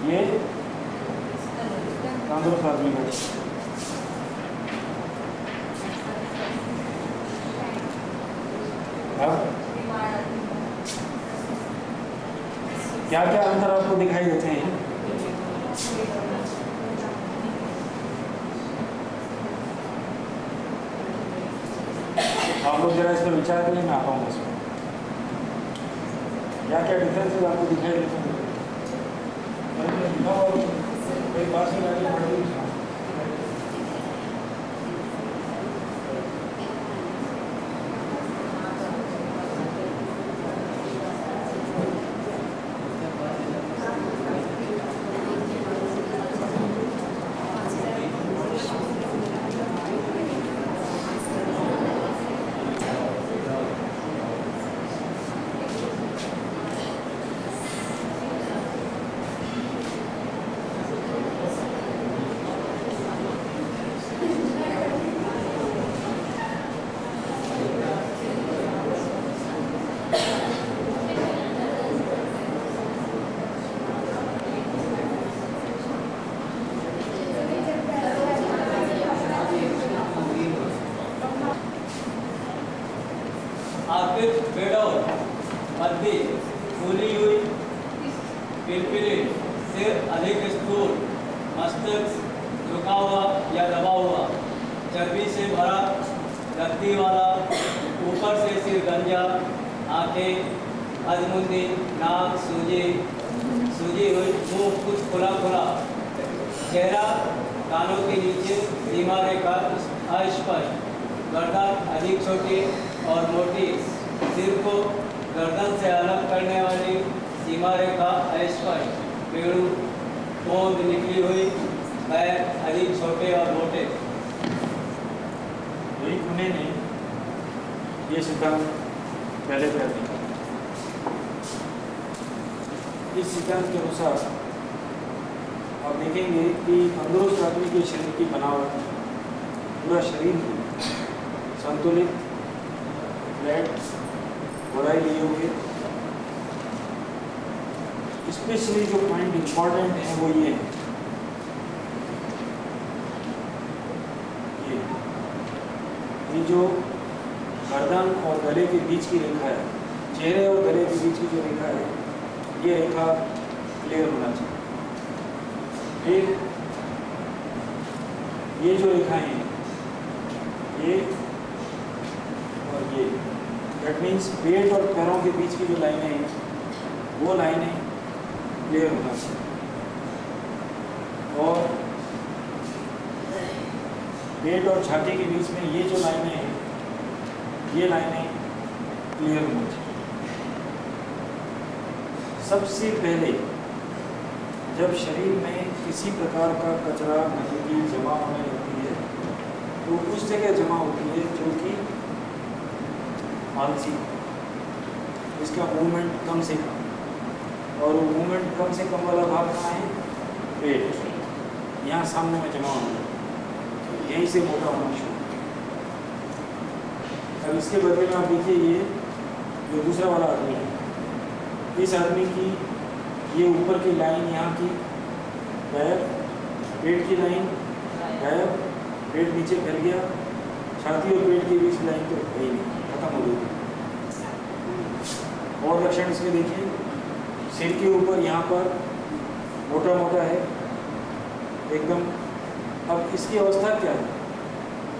ये तंदुरुस्त आदमी का। क्या क्या अंतर आपको दिखाई देते हैं? आप लोग जरा इस पर विचार करें, मैं आता हूँ इसमें। क्या क्या डिफरेंसेस आपको दिखाई देते हैं? कोई बात नहीं। फूली हुई, पिलपिली, सिर अधिक स्थूल, मस्तिष्क झुका हुआ या दबा हुआ, चर्बी से भरा, लकड़ी वाला, ऊपर से सिर गंजा, आंखें अधमुंदी, नाक सूजी हुई, मुंह कुछ खुला खुला, चेहरा कानों के नीचे सीमा रेखा अस्पष्ट, गर्दन अधिक छोटी और मोटी, सिर को गर्दन से अलग करने वाली सीमा रेखा अस्पष्ट, पेड़ू पोंद निकली हुई, पैर अधिक छोटे और मोटे। लुई कुने ने ये सिद्धांत पहले कर दिया। इस सिद्धांत के अनुसार आप देखेंगे कि तंदुरुस्त आदमी के शरीर की बनावट, पूरा शरीर संतुलित, फ्लैट, बड़ाई लिए हुए। स्पेशली जो पॉइंट इंपॉर्टेंट है वो ये है, ये जो गर्दन और गले के बीच की रेखा है, चेहरे और गले के बीच की जो रेखा है, ये रेखा क्लियर होना चाहिए। फिर ये जो रेखाएं हैं, ये और ये, दैट मीन्स पेट और पैरों के बीच की जो लाइनें हैं, वो लाइनें क्लियर होना चाहिए। और पेट और छाती के बीच में ये जो लाइनें हैं, ये लाइनें क्लियर होनी चाहिए। सबसे पहले जब शरीर में किसी प्रकार का कचरा, गंदगी जमा होने लगती है, तो उस जगह जमा होती है जो कि आलसी, इसका मूवमेंट कम से कम, और वो मूवमेंट कम से कम वाला भाग कहाँ है? पेट, यहाँ सामने में जमा होना है, यहीं से मोटा होना शुरू। अब इसके बदले में आप देखिए, ये जो दूसरा वाला आदमी है, इस आदमी की ये ऊपर की लाइन यहाँ की गायब, पेट की लाइन गायब, पेट नीचे फैल गया, छाती और पेट के बीच लाइन तो है ही नहीं, खत्म हो गई। और लक्षण इसमें देखिए, सिर के ऊपर यहाँ पर मोटा मोटा है एकदम। अब इसकी अवस्था क्या है?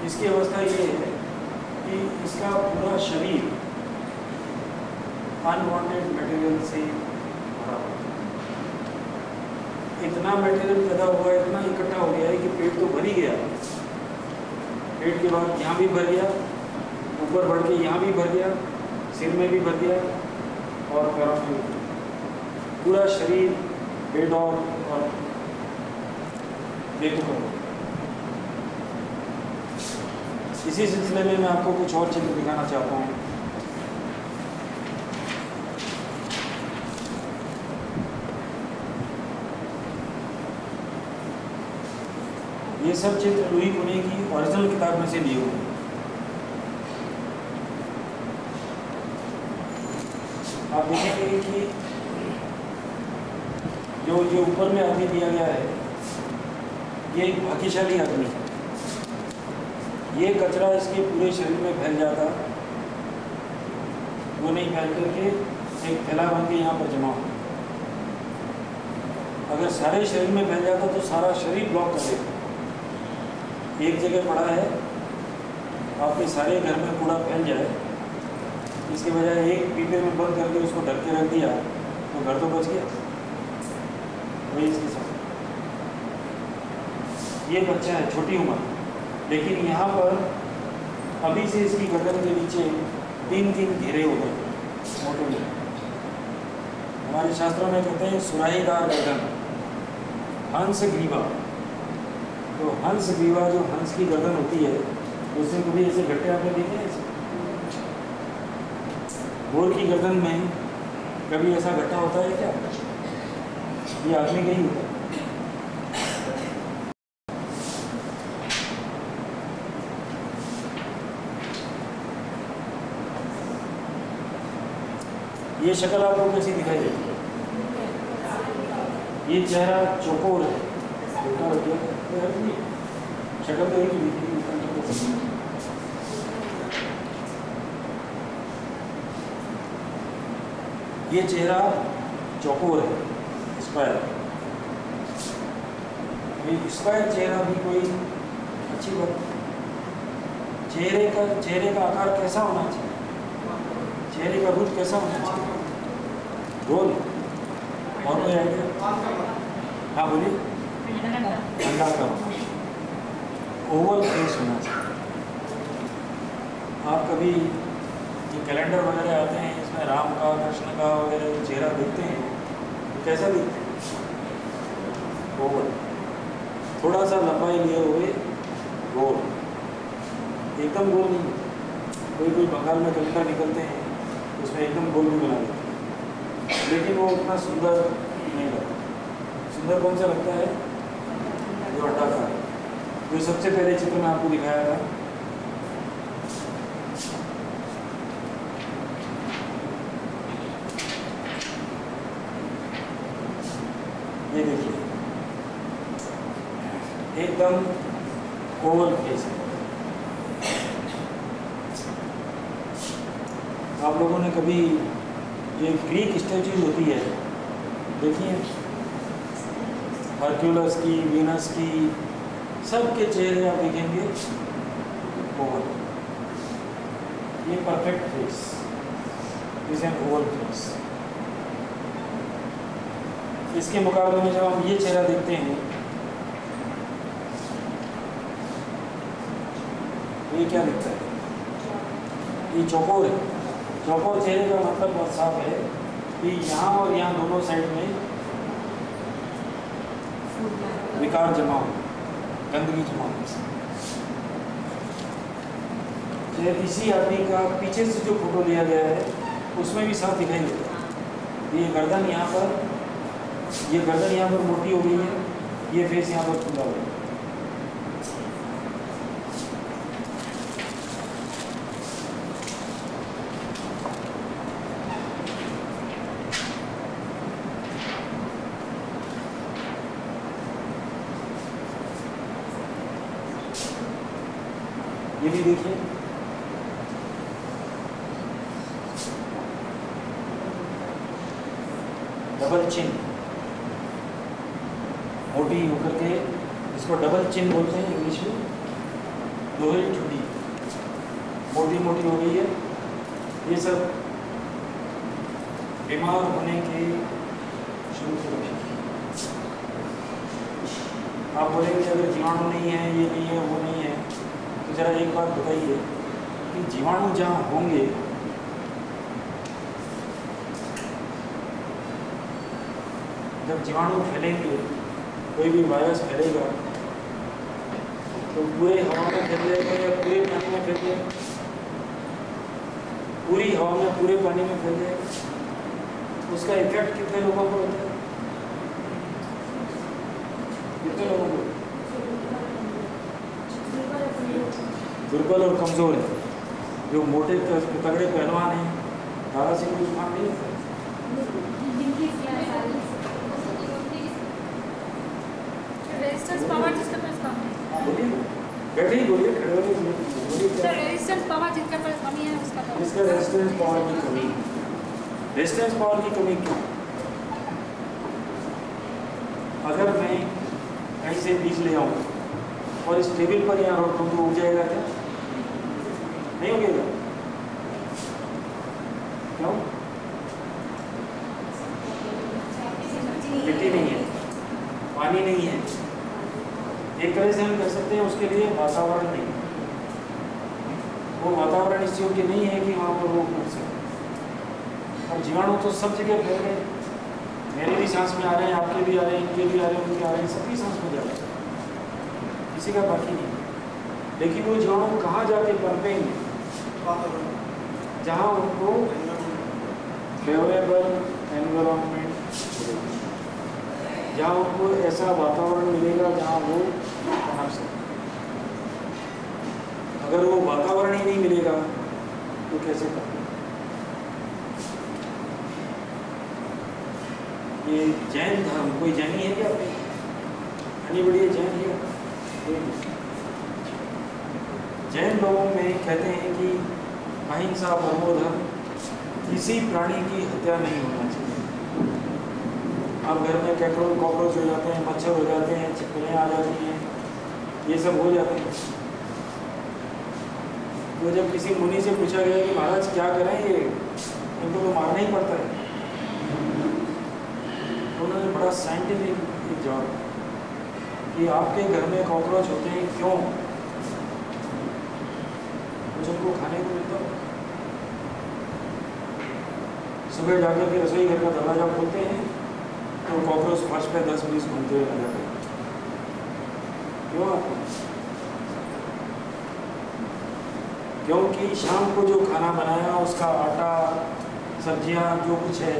इसकी अवस्था ये है कि इसका पूरा शरीर अनवांटेड मटेरियल से भरा हुआ है। इतना मटेरियल पैदा हुआ है, इतना इकट्ठा हो गया है कि पेट तो भर ही गया, पेट के बाद यहाँ भी भर गया, ऊपर बढ़ के यहाँ भी भर गया, सिर में भी भर गया और पैरों में भी। पूरा शरीर बेडौल और बेतुका हो। इसी सिलसिले में मैं आपको कुछ और चित्र दिखाना चाहता हूँ। ये सब चित्र लुई कुने की ओरिजिनल किताब में से लिए हुए हैं। आप देखेंगे कि जो ऊपर में आदमी दिया गया है, ये एक भाग्यशाली आदमी है। ये कचरा इसके पूरे शरीर में फैल जाता, वो नहीं फैल करके एक थैला बन के यहाँ पर जमा हो। अगर सारे शरीर में फैल जाता तो सारा शरीर ब्लॉक कर देता। एक जगह पड़ा है, आपके सारे घर में कूड़ा फैल जाए, इसके बजाय एक पीपे में बंद करके उसको ढक के रख दिया तो घर तो बच गया। वही इसके साथ ये बच्चा है, छोटी उम्र, लेकिन यहाँ पर अभी से इसकी गर्दन के नीचे 3-3 घेरे हो गए मोटे में। हमारे शास्त्रों में कहते हैं सुराहीदार गर्दन, हंस ग्रीवा। तो हंस ग्रीवा जो हंस की गर्दन होती है, उसमें कभी ऐसे गट्टे आपने देखे हैं? मोर की गर्दन में कभी ऐसा गट्टा होता है क्या? ये आदमी का ही होता है। ये शक्ल आपको कैसी दिखाई देती है? ये चेहरा चौकोर है, शक्ल तो एक ही दिखती है। ये चेहरा चौकोर है, स्क्वायर। ये स्क्वायर चेहरा भी कोई अच्छी बात। चेहरे का आकार कैसा होना चाहिए? चेहरे का रूप कैसा होना चाहिए? गोल। और कोई आइडिया? हाँ बोलिए। अंडाकार, ओवल फेस होना चाहिए। आप कभी ये कैलेंडर वगैरह आते हैं, इसमें राम का, कृष्ण का वगैरह चेहरा देखते हैं, कैसा दिखता है? ओवल, थोड़ा सा लंबाई लिए हुए, गोल, एकदम गोल नहीं। कोई बंगाल में कैलेंडर निकलते हैं, उसमें एकदम गोल भी बना देते हैं, लेकिन वो उतना सुंदर नहीं लगता। सुंदर कौन सा लगता है? जो अंडाकार, जो सबसे पहले चित्र में आपको दिखाया था। ये देखिए, एकदम ओवल फेस है। आप लोगों ने कभी ये ग्रीक स्टैचूज होती है देखिए, हरक्यूलस की, वीनस की, सबके चेहरे आप देखेंगे ओवल। ये perfect face is an Oval face. इसके मुकाबले में जब हम ये चेहरा देखते हैं, तो ये क्या दिखता है? ये चौकोर है। चौकोर चेहरे का मतलब बहुत साफ है कि यहाँ और यहाँ दोनों साइड में विकार जमा हो, गंदगी जमा हो। इसी आदमी का पीछे से जो फोटो लिया गया है, उसमें भी साफ दिखाई देता है। ये गर्दन यहाँ पर मोटी हो गई है, ये फेस यहाँ पर खुला हो गया। ये भी देखिए, डबल चिन, मोटी होकर के, इसको डबल चिन बोलते हैं इंग्लिश में। दोहरी ठुड्डी मोटी मोटी हो गई है। ये सब बीमार होने के शुरू से लक्षण। आप बोलेंगे अगर जीवाणु नहीं है, ये नहीं है, वो नहीं है, तो जरा एक बात बताइए कि जीवाणु जहाँ होंगे, जब जीवाणु फैलेंगे, कोई भी वायरस फैलेगा, तो पूरे हवा में फैल जाएगा या पूरे पानी में फैल जाएगा? पूरी हवा में, पूरे पानी में फैल जाएगा। उसका इफेक्ट कितने लोगों को होता है? कितने लोगों को? दुर्बल और कमजोर है। जो मोटे तगड़े पहलवान हैं, दादा से कोई काम नहीं होता। रेजिस्टेंस पावर जिसके पास कम है। बोलिए, बैठे ही बोलिए, खड़े होके बोलिए। सर रेजिस्टेंस पावर जिसके पास कमी है उसका कम। इसका रेजिस्टेंस पावर की कमी, रेजिस्टेंस पावर की कमी क्यों? अगर मैं कहीं से बीज ले आऊँ और इस टेबल पर यहाँ रख दूँ तो उग जाएगा क्या? नहीं उगेगा। क्यों? मिट्टी नहीं है, पानी नहीं है। एक तरह से हम कह सकते हैं उसके लिए वातावरण नहीं, वो वातावरण इस योग्य नहीं है कि वहाँ पर रोग उग सके। अब जीवाणु तो सब जगह फैल गए, मेरे भी सांस में आ रहे हैं, आपके भी आ रहे हैं, इनके भी आ रहे हैं, उनके आ रहे हैं, सबकी सांस में जा रहे हैं, किसी का बाकी नहीं। लेकिन वो जीवाणु कहाँ जाके पनपेंगे? जहाँ उनको फेवरेबल एनवायरनमेंट, जहाँ उनको ऐसा वातावरण मिलेगा जहाँ वो पनप सके। अगर वो वातावरण ही नहीं मिलेगा तो कैसे करें? ये जैन धर्म, कोई जैनी है क्या? अन्य बढ़िया जैन है? जैन लोगों में कहते हैं कि अहिंसा परमो धर्म, किसी प्राणी की हत्या नहीं होना चाहिए। अब घर में कॉकरोच हो जाते हैं, मच्छर हो जाते हैं, छिपकलियाँ आ जाती हैं, ये सब हो जाते हैं। तो जब किसी मुनि से पूछा गया कि महाराज क्या करें, ये इनको तो मारना ही पड़ता है, तो उन्होंने बड़ा साइंटिफिक जवाब कि आपके घर में कॉकरोच होते हैं क्यों? कुछ उनको खाने को मिलता हो? सुबह जाकर के रसोई घर का दरवाजा खोलते हैं तो कॉकरोच फर्श पे 10-20 घूमते हुए नजर आते हैं। क्यों आपको? क्योंकि शाम को जो खाना बनाया उसका आटा, सब्जियां, जो कुछ है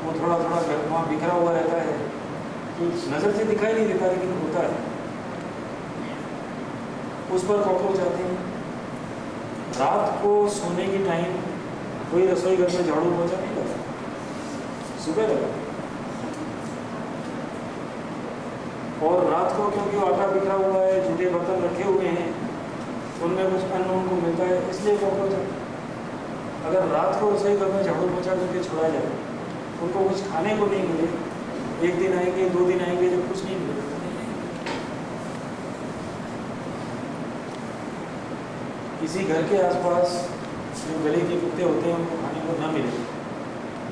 वो थोड़ा थोड़ा घर वहाँ बिखरा हुआ रहता है, तो नज़र से दिखाई नहीं देता लेकिन होता है, उस पर कॉकरोच आते हैं। रात को सोने के टाइम कोई रसोई घर में झाड़ू पोछा नहीं लगा, सुबह लगा। और रात को क्योंकि आटा बिखरा हुआ है, जूठे बर्तन रखे हुए हैं, उनमें कुछ अन्न उनको मिलता है, इसलिए कॉकरोच आते हैं। अगर रात को रसोई घर में झाड़ू पोछा करके छोड़ा जाए, उनको कुछ खाने को नहीं मिले, एक दिन आएंगे, 2 दिन आएंगे, जब कुछ नहीं मिलेगा। किसी घर के आसपास जो गले के कुत्ते होते हैं उनको खाने को ना मिले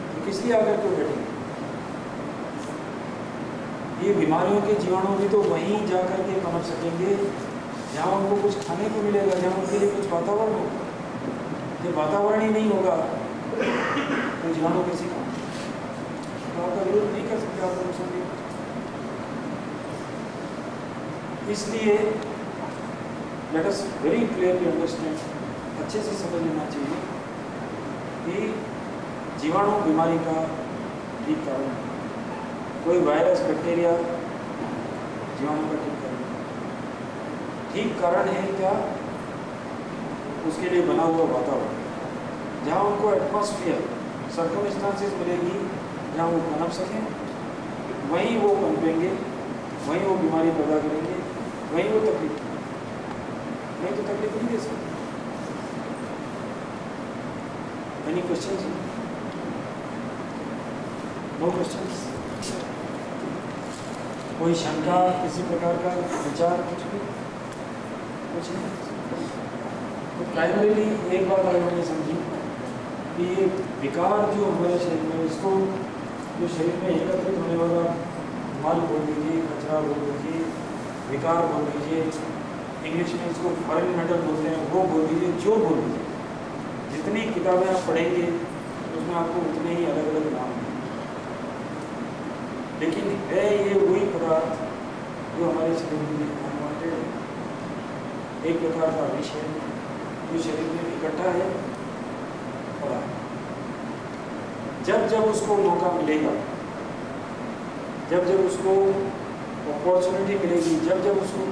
तो किस लिए आकर के बैठेंगे? ये बीमारियों के जीवाणु भी तो वहीं जाकर के पनप सकेंगे जहाँ उनको कुछ खाने को मिलेगा, जहाँ उनके लिए कुछ वातावरण होगा। जब वातावरण ही नहीं होगा तो जीवाणु कैसे खाएंगे? तो आपका विरोध नहीं कर सकते, आप लोग समझिए। इसलिए let us very clearly understand, अच्छे से समझ लेना चाहिए कि जीवाणु बीमारी का ठीक कारण है। कोई वायरस, बैक्टीरिया जीवाणु का ठीक कारण है। ठीक कारण है क्या? उसके लिए बना हुआ वातावरण, जहाँ उनको एटमॉस्फेयर, सर्कमस्टांसेस मिलेगी जहाँ वो पनप सकें, वहीं वो पनपेंगे, वहीं वो बीमारी पैदा करेंगे, वहीं वो तकलीफ, नहीं तो तकलीफ नहीं दे सकते। Any questions? No questions? कोई शंका, किसी प्रकार का विचार, कुछ भी? कुछ नहीं। तो प्राइमरीली एक बात अगर मैंने समझी कि ये विकार जो हमारे शरीर में, इसको जो शरीर में एकत्रित होने वाला मल बोल दीजिए, कचरा बोल दीजिए, विकार बोल दीजिए, इंग्लिश में इसको फॉरेन मैटर बोलते हैं, वो बोल दीजिए, जो बोल दीजिए, जितनी किताबें आप पढ़ेंगे उसमें आपको उतने ही अलग अलग नाम हैं, लेकिन है ये वही पदार्थ जो हमारे शरीर में अनवांटेड है, एक प्रकार का विष है जो शरीर में इकट्ठा है पड़ा है। जब जब उसको मौका मिलेगा, जब जब उसको अपॉर्चुनिटी मिलेगी, जब जब उसको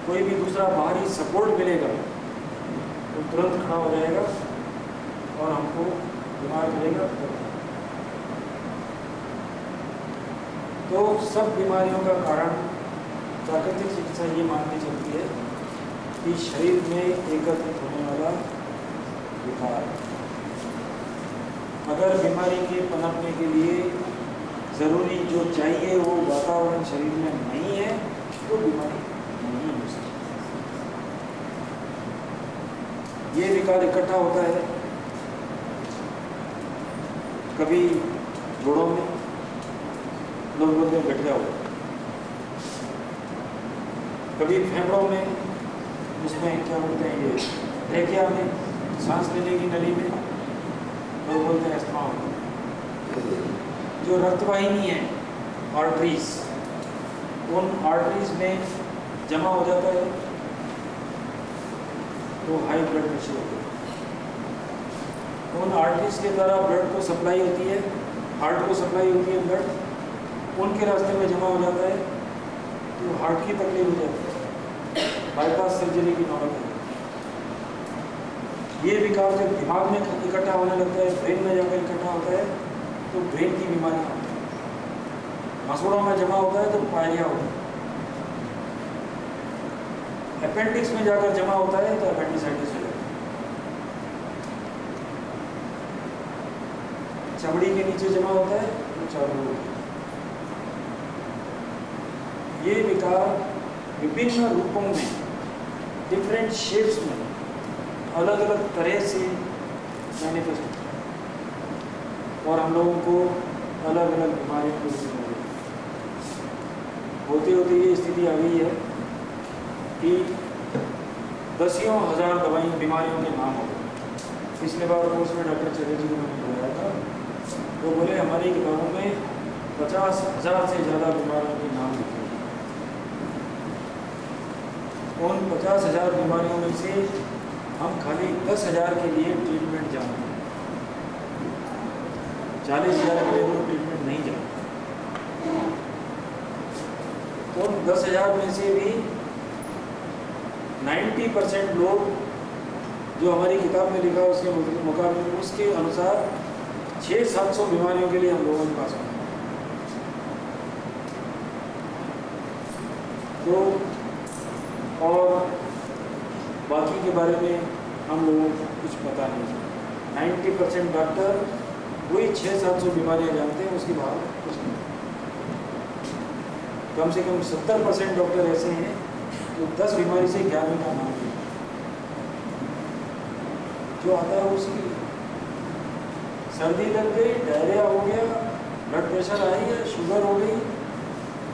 कोई भी दूसरा बाहरी सपोर्ट मिलेगा तो तुरंत खड़ा हो जाएगा और हमको बीमार करेगा। तो सब बीमारियों का कारण प्राकृतिक चिकित्सा ये माननी चलती है कि शरीर में एकत्रित होने वाला विकार, अगर बीमारी के पनपने के लिए ज़रूरी जो चाहिए वो वातावरण शरीर में नहीं है तो बीमारी नहीं हो सकती। ये विकार इकट्ठा होता है कभी जोड़ों में, लोग बोलते हैं गठिया हो, कभी फेफड़ों में, उसमें क्या बोलते हैं ये ट्रेकिया में, सांस लेने की नली में, लोग बोलते हैं अस्थमा हो। जो रक्तवाहिनी है आर्टरीज, उन आर्टरीज में जमा हो जाता है तो हाई ब्लड प्रेशर होता है। उन आर्टरीज के द्वारा ब्लड को सप्लाई होती है, हार्ट को सप्लाई होती है ब्लड, उनके रास्ते में जमा हो जाता है तो हार्ट की तकलीफ हो जाती है, बाईपास सर्जरी की नौबत है। ये विकार जब दिमाग में इकट्ठा होने लगता है, ब्रेन में जाकर इकट्ठा होता है तो ब्रेन की बीमारी होती है। मसूड़ों में जमा होता है तो पायरिया होता है। अपेंडिक्स में जाकर जमा होता है तो अपेंडिसाइटिस हो जाता है। चमड़ी के नीचे जमा होता है तो चारों होता है। ये विकार विभिन्न रूपों में, डिफरेंट शेप्स में, अलग अलग तरह से मैनिफेस्ट होता है और हम लोगों को अलग अलग बीमारियों को होते होते ये स्थिति आ गई है कि दसियों हजार दवाई बीमारियों के नाम हो गए। पिछले बार कोर्स में डॉक्टर चटर्जी को मैंने बताया था, तो बोले हमारी किताबों में 50,000 से ज़्यादा बीमारियों के नाम लिखे हैं। उन 50,000 बीमारियों में से हम खाली 10,000 के लिए ट्रीटमेंट जानते हैं, 40,000 के लिए तो ट्रीटमेंट नहीं जानते। उन 10,000 में से भी 90% लोग जो हमारी किताब में लिखा उसके मुकाबले में, उसके अनुसार 600-700 बीमारियों के लिए हम लोगों के पास होंगे। तो और बाकी के बारे में हम लोगों को कुछ पता नहीं। 90% डॉक्टर वही 600-700 बीमारियां जानते हैं, उसके बाद कुछ नहीं। कम से कम 70% डॉक्टर ऐसे हैं जो 10 बीमारी से 11 का नाम है, जो आता है उसकी सर्दी लग गई, डायरिया हो गया, ब्लड प्रेशर आई है, शुगर हो गई,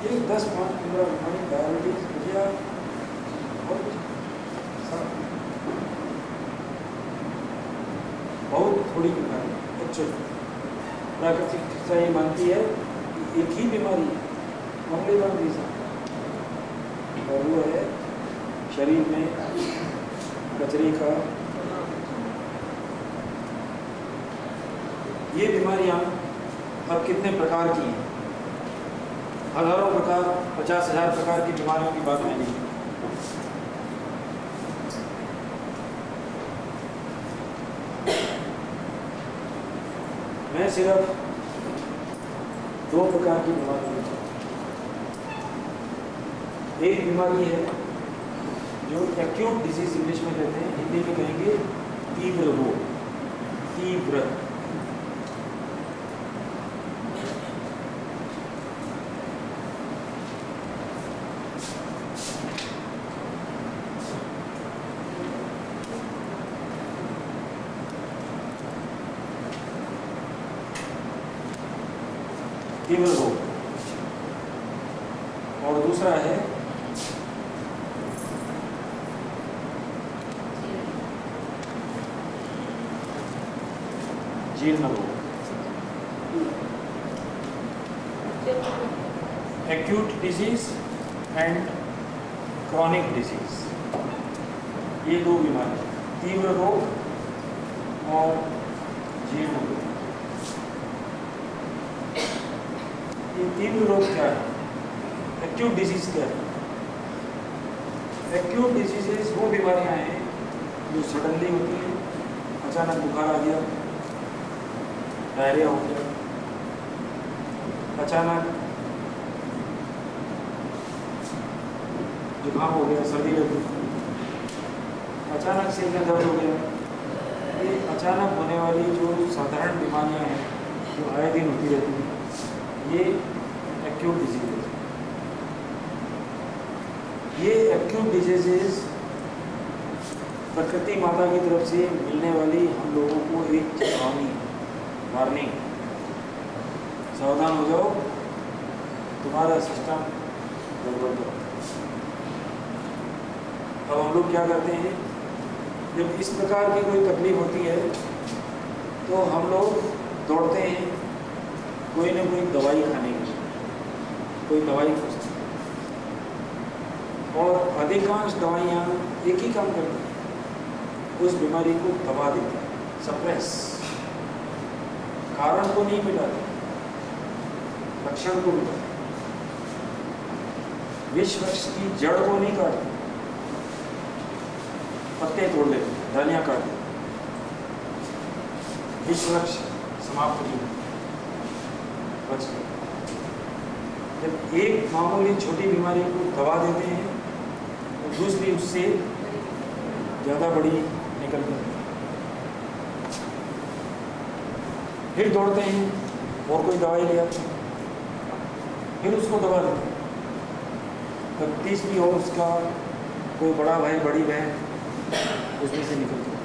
ये 10-15 बीमारी, डायबिटीज हो गया और बहुत थोड़ी बीमारी। अच्छा, प्राकृतिक चिकित्सा ये मानती है कि एक ही बीमारी है, ओनली वन रीजन, और वो है शरीर में कचरे का। ये बीमारियां अब कितने प्रकार की हैं? हजारों प्रकार, 50,000 प्रकार की बीमारियों की बात मैंने की। मैं सिर्फ 2 प्रकार की बीमारी बताऊं। एक बीमारी है जो एक्यूट डिजीज इंग्लिश में कहते हैं, हिंदी में कहेंगे तीव्र रोग। तीव्र तीव्र रोग, और दूसरा है जीर्ण रोग। Acute disease and chronic disease, ये 2 बीमारी, तीव्र रोग और जीर्ण रोग। ये तीव्र रोग क्या है? एक्यूट डिजीज क्या है? एक्यूट डिजीजेस वो बीमारियां हैं जो सडनली होती हैं, अचानक बुखार आ गया, डायरिया हो गया, अचानक जुकाम हो गया, सर्दी लग गई, अचानक सिर में दर्द हो गया, ये अचानक होने वाली जो साधारण बीमारियां हैं जो आए दिन होती रहती हैं, ये एक्यूट डिजीज है। ये एक्यूट डिजीजेज प्रकृति माता की तरफ से मिलने वाली हम लोगों को एक चेतावनी, वार्निंग, सावधान हो जाओ, तुम्हारा सिस्टम गड़बड़ हो। अब हम लोग क्या करते हैं, जब इस प्रकार की कोई तकलीफ होती है तो हम लोग दौड़ते हैं कोई ना कोई दवाई खाने की, कोई दवाई खोजते हैं, और अधिकांश दवाइयाँ एक ही काम करती हैं, उस बीमारी को दबा देती है, सप्रेस, कारण को नहीं मिटाती, लक्षण को मिटाती, विष वृक्ष की जड़ को नहीं काटती, पत्ते तोड़ लेते, डालियां काट देते, विष वृक्ष समाप्त नहीं होते, बच गए। जब एक मामूली छोटी बीमारी को दबा देते हैं तो दूसरी उससे ज़्यादा बड़ी निकल जाती है, फिर दौड़ते हैं और कोई दवाई ले आते हैं, फिर उसको दबा देते हैं, तब तीसरी और उसका कोई बड़ा भाई बड़ी बहन उसमें से निकलती है।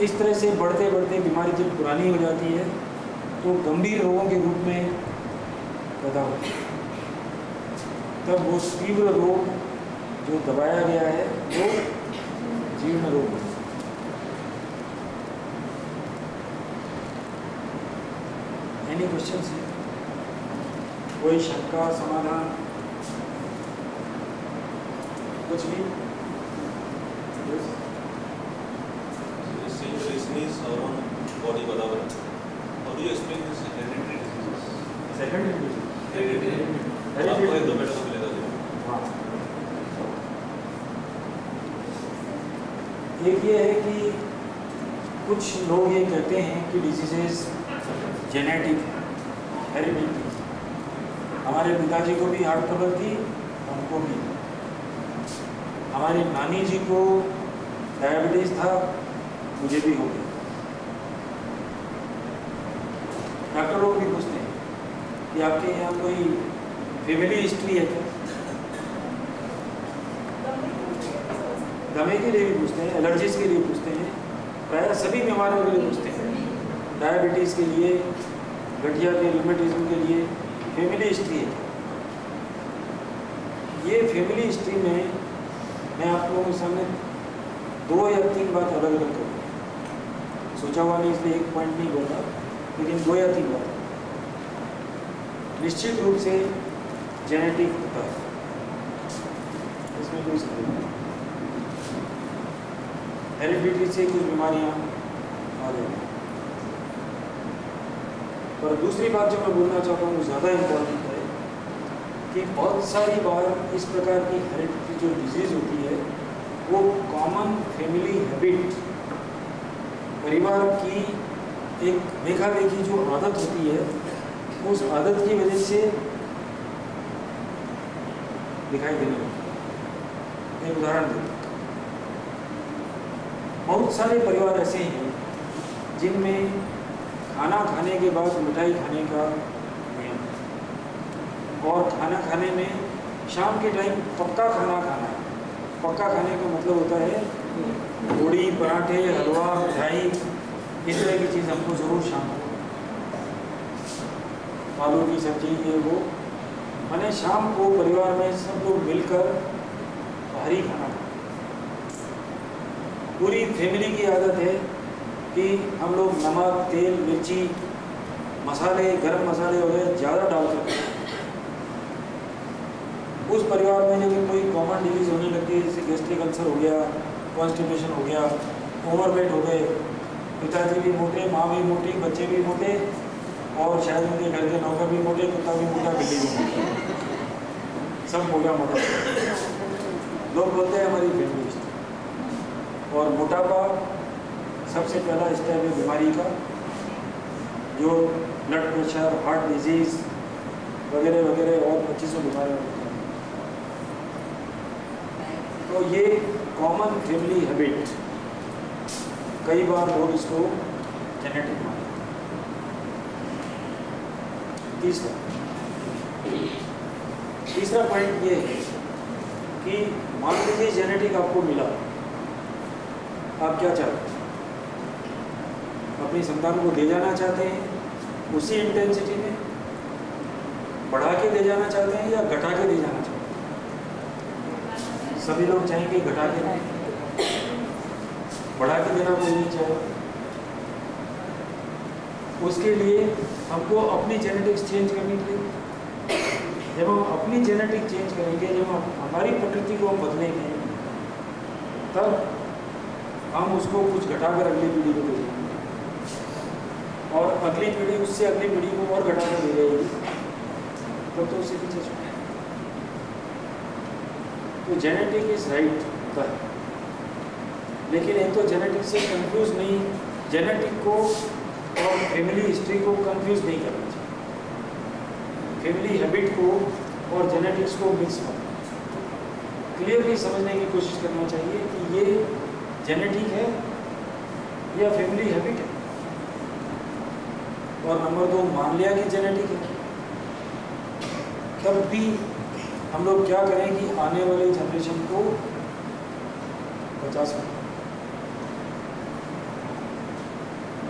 इस तरह से बढ़ते बढ़ते बीमारी जब पुरानी हो जाती है तो गंभीर रोगों के रूप में पैदा होती है, तब वो तीव्र रोग जो दबाया गया है वो जीर्ण रोग है। एनी क्वेश्चन है? कोई शंका, समाधान, कुछ भी? body बराबर है। How do you explain this hereditary diseases? Hereditary आपको एक 2 मिनट में मिलेगा जी। हाँ, एक ये है कि कुछ लोग ये कहते हैं कि डिजीजेज जेनेटिक, हेरिडिटी। हमारे पिताजी को भी हार्ट ट्रबल थी, हमको भी। हमारी नानी जी को डायबिटीज था, मुझे भी हो गया। डॉक्टर लोग भी पूछते हैं कि आपके यहाँ कोई फैमिली हिस्ट्री है क्या? दमे के लिए भी पूछते हैं, एलर्जीज के लिए पूछते हैं, प्रायः सभी बीमारियों के लिए पूछते हैं। डायबिटीज़ के लिए, गठिया के, रूमेटिज्म के लिए फैमिली हिस्ट्री है। ये फैमिली हिस्ट्री में मैं आप लोगों के सामने 2 या 3 बात अलग अलग करूँगा। सोचा हुआ नहीं इसलिए एक पॉइंट नहीं बोला, लेकिन 2 या 3 बात निश्चित रूप से जेनेटिक होता है, इसमें कोई संदेह नहीं। हेरिडिटी से कुछ बीमारियां आ जाएंगी। पर दूसरी बात जो मैं बोलना चाहता हूँ वो ज़्यादा इम्पोर्टेंट है कि बहुत सारी बार इस प्रकार की हेरिडिटी जो डिजीज़ होती है वो कॉमन फैमिली हैबिट, परिवार की एक देखा देखी जो आदत होती है, उस आदत की वजह से दिखाई देने लगती है। एक उदाहरण दें, बहुत सारे परिवार ऐसे हैं जिनमें खाना खाने के बाद मिठाई खाने का नियम है, और खाना खाने में शाम के टाइम पक्का खाना खाना है। पक्का खाने का मतलब होता है पूड़ी, पराठे, हलवा, मिठाई, इस तरह की चीज़ हमको ज़रूर शाम को, आलू की सब्जी, ये वो, मैंने शाम को परिवार में सब लोग मिलकर भारी खाना खाते। पूरी फैमिली की आदत है कि हम लोग नमक, तेल, मिर्ची, मसाले, गरम मसाले वगैरह ज़्यादा डालकर खाते हैं। उस परिवार में जब कोई कॉमन डिजीज़ होने लगती है, जैसे गैस्ट्रिक अल्सर हो गया, कॉन्स्टिपेशन हो गया, ओवरवेट हो गए, पिताजी भी मोटे, माँ भी मोटी, बच्चे भी मोटे, और शायद उनके घर के नौकर भी मोटे, कुत्ता भी मोटा, बिल्ली भी मोटी, सब मोटा मोटा लोग बोलते हैं हमारी फैमिली हिस्ट्री। और मोटापा सबसे पहला स्टेप है बीमारी का, जो ब्लड प्रेशर, हार्ट डिजीज़ वगैरह वगैरह और 2500 बीमारियाँ होती हैं। तो ये कॉमन फैमिली हैबिट, कई बार लोग इसको जेनेटिक मानते हैं। तीसरा पॉइंट ये है कि मान लीजिए जेनेटिक आपको मिला, आप क्या चाहते हैं? अपनी संतान को दे जाना चाहते हैं उसी इंटेंसिटी में, बढ़ा के दे जाना चाहते हैं या घटा के दे जाना चाहते हैं? सभी लोग चाहेंगे घटा के दें, बढ़ा के देना कोई नहीं चाहे। उसके लिए हमको अपनी जेनेटिक्स चेंज करनी पड़ेगी। जब हम अपनी जेनेटिक चेंज करेंगे, जब हम हमारी प्रकृति को हम बदलेंगे, तब हम उसको कुछ घटाकर अगली पीढ़ी को दे देंगे और अगली पीढ़ी उससे अगली पीढ़ी को और घटाकर दे जाएगी, तब तो उससे पीछे छूटे। तो जेनेटिक इज राइट होता है, लेकिन एक तो जेनेटिक से कंफ्यूज नहीं, जेनेटिक को और फैमिली हिस्ट्री को कंफ्यूज नहीं करना चाहिए। फैमिली हैबिट को और जेनेटिक्स को मिक्स मत, क्लियरली समझने की कोशिश करना चाहिए कि ये जेनेटिक है या फैमिली हैबिट है। और नंबर 2, मान लिया कि जेनेटिक है, तब भी हम लोग क्या करें कि आने वाले जनरेशन को 50 मिनट।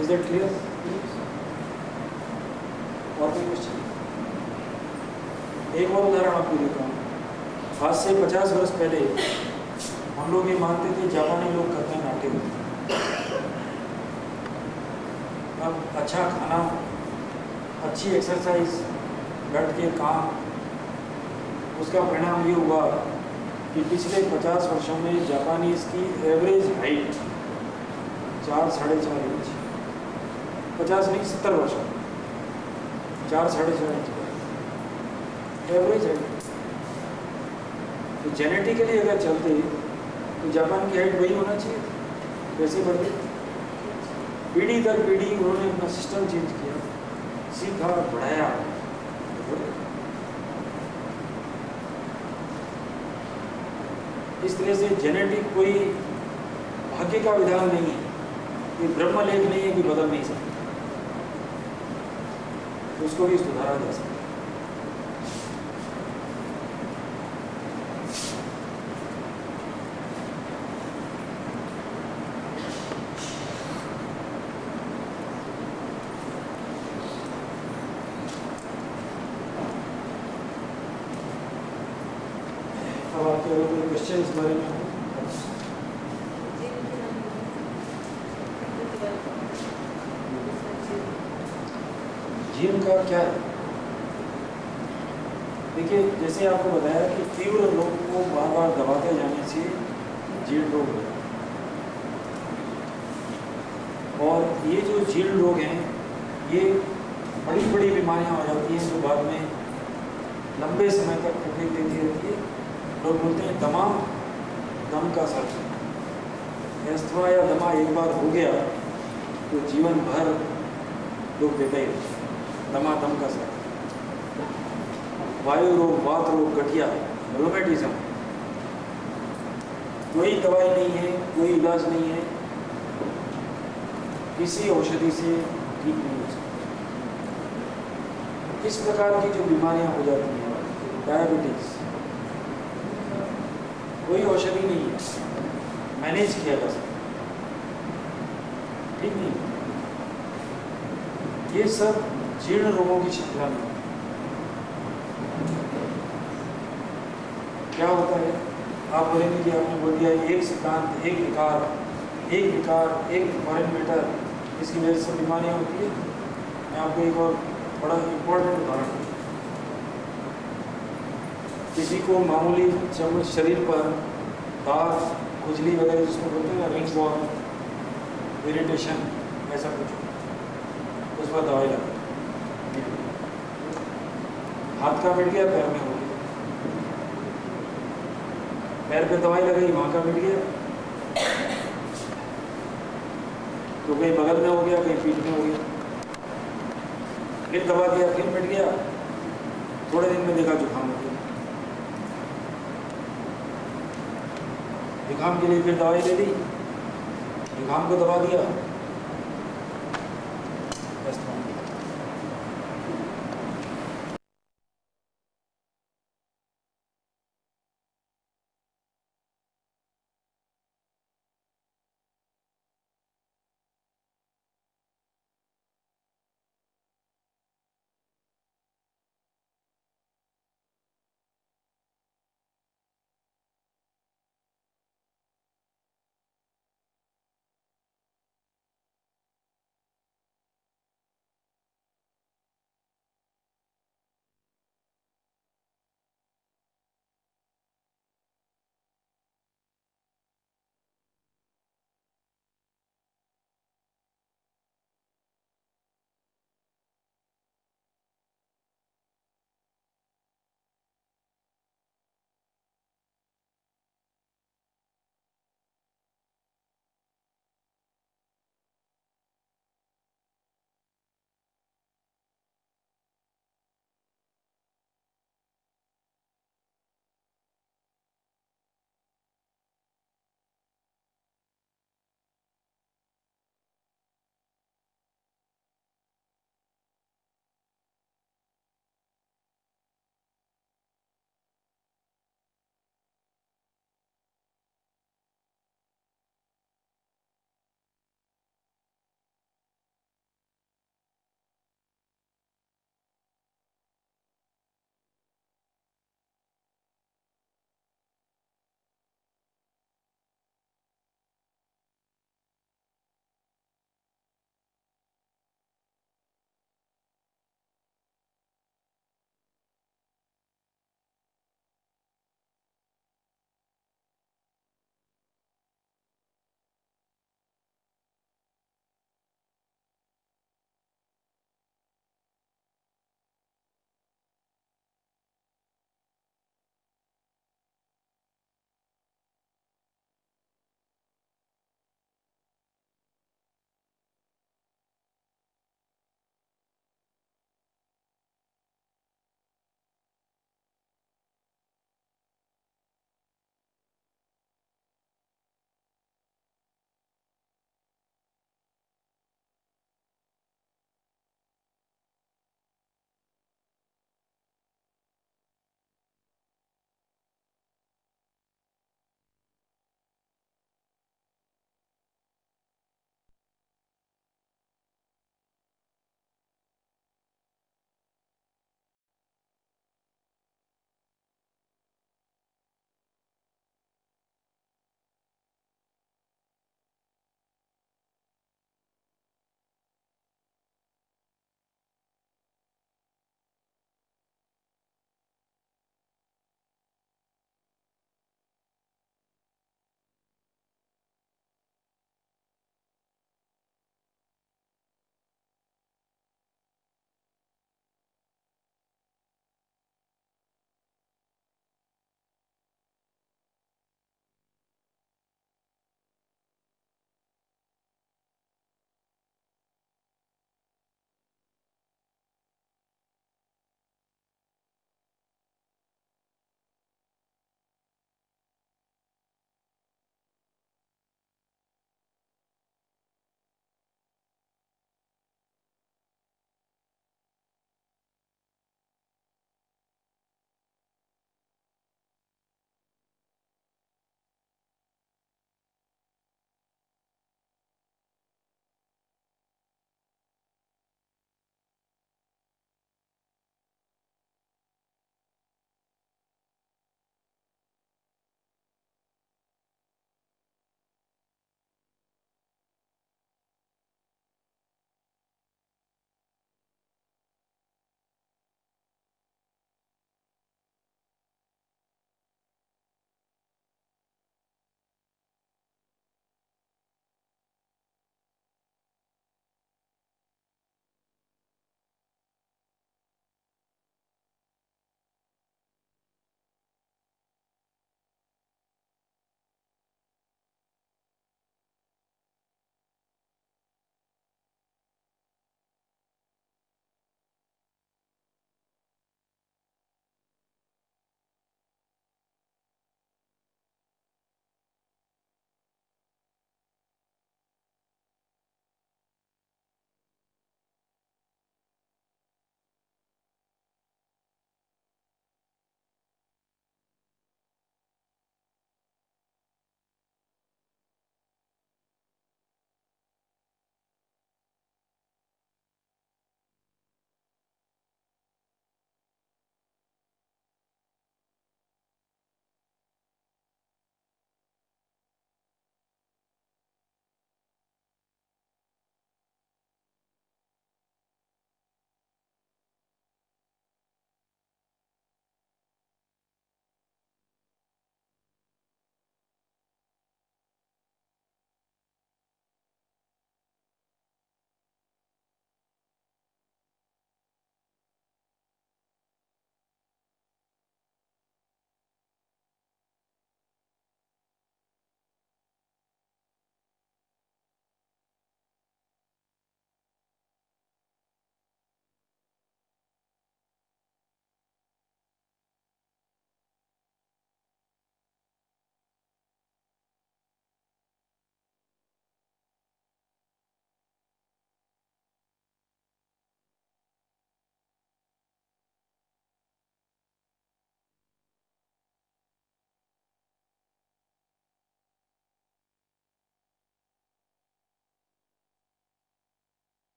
Is that clear? और कोई क्वेश्चन? एक और उदाहरण आपको देता हूँ। आज से 50 वर्ष पहले हम लोग ये मानते थे जापानी लोग करते हैं नाट्य। अब अच्छा खाना, अच्छी एक्सरसाइज, डट के काम, उसका परिणाम ये हुआ कि पिछले 50 वर्षों में जापानीज की एवरेज हाइट 4-4.5 इंच, 50 नहीं 70 वर्षों में 4-4.5 इंच एवरेज हाइट। तो जेनेटिकली अगर चलते तो जापान की हाइट वही होना चाहिए, वैसे बढ़ती। पीढ़ी दर पीढ़ी उन्होंने अपना सिस्टम चेंज किया, सीखा, बढ़ाया। इस तरह से जेनेटिक कोई भाग्य का विधान नहीं है, कोई ब्रह्मलेख नहीं है कि बदल नहीं सकता, उसको भी सुधारा जा सकता है। अब आपके अगर कोई क्वेश्चन इस बारे में हो? जीन का क्या है? देखिए, जैसे आपको बताया कि तीव्र रोग को बार बार दबाते जाने से जीर्ण रोग है, और ये जो जीर्ण रोग हैं ये बड़ी बड़ी बीमारियां हो जाती हैं जो बाद में लंबे समय तक तकलीफ देती रहती है। लोग बोलते हैं दमा, दम का सर, अस्थमा या दमा एक बार हो गया तो जीवन भर लोग देता ही रहते हैं। दमा, दम का सर, वायु रोग, वात रोग, गठिया, रोमेटिज्म, कोई दवाई नहीं है, कोई इलाज नहीं है, किसी औषधि से ठीक नहीं हो सकता। इस प्रकार की जो बीमारियां हो जाती हैं, डायबिटीज, कोई औषधि नहीं है, मैनेज किया जा सकता, ठीक नहीं। ये सब जीर्ण रोगों की श्रृंखला में क्या होता है? आप बोलेंगे कि आपने बोल दिया एक सिद्धांत, एक विकार, एक फॉरेन मैटर, इसकी वजह से बीमारियां होती है। मैं आपको एक और बड़ा इम्पोर्टेंट उदाहरण दूं। किसी को मामूली शरीर पर दाग, खुजली वगैरह जिसको बोलते हैं, रिंगवॉर्म, इरिटेशन, ऐसा कुछ, उस पर दवाई लगा, हाथ का मिट गया, पैर में हो गया, पैर पे दवाई लगाई, वहाँ का मिट गया, तो कहीं बगल में हो गया, कहीं पीठ में हो गया, फिर दवा दिया, फिर मिट गया, थोड़े दिन में देखा जुकाम हो गया। जुकाम के लिए फिर दवाई ले ली, जुकाम को दबा दिया, बस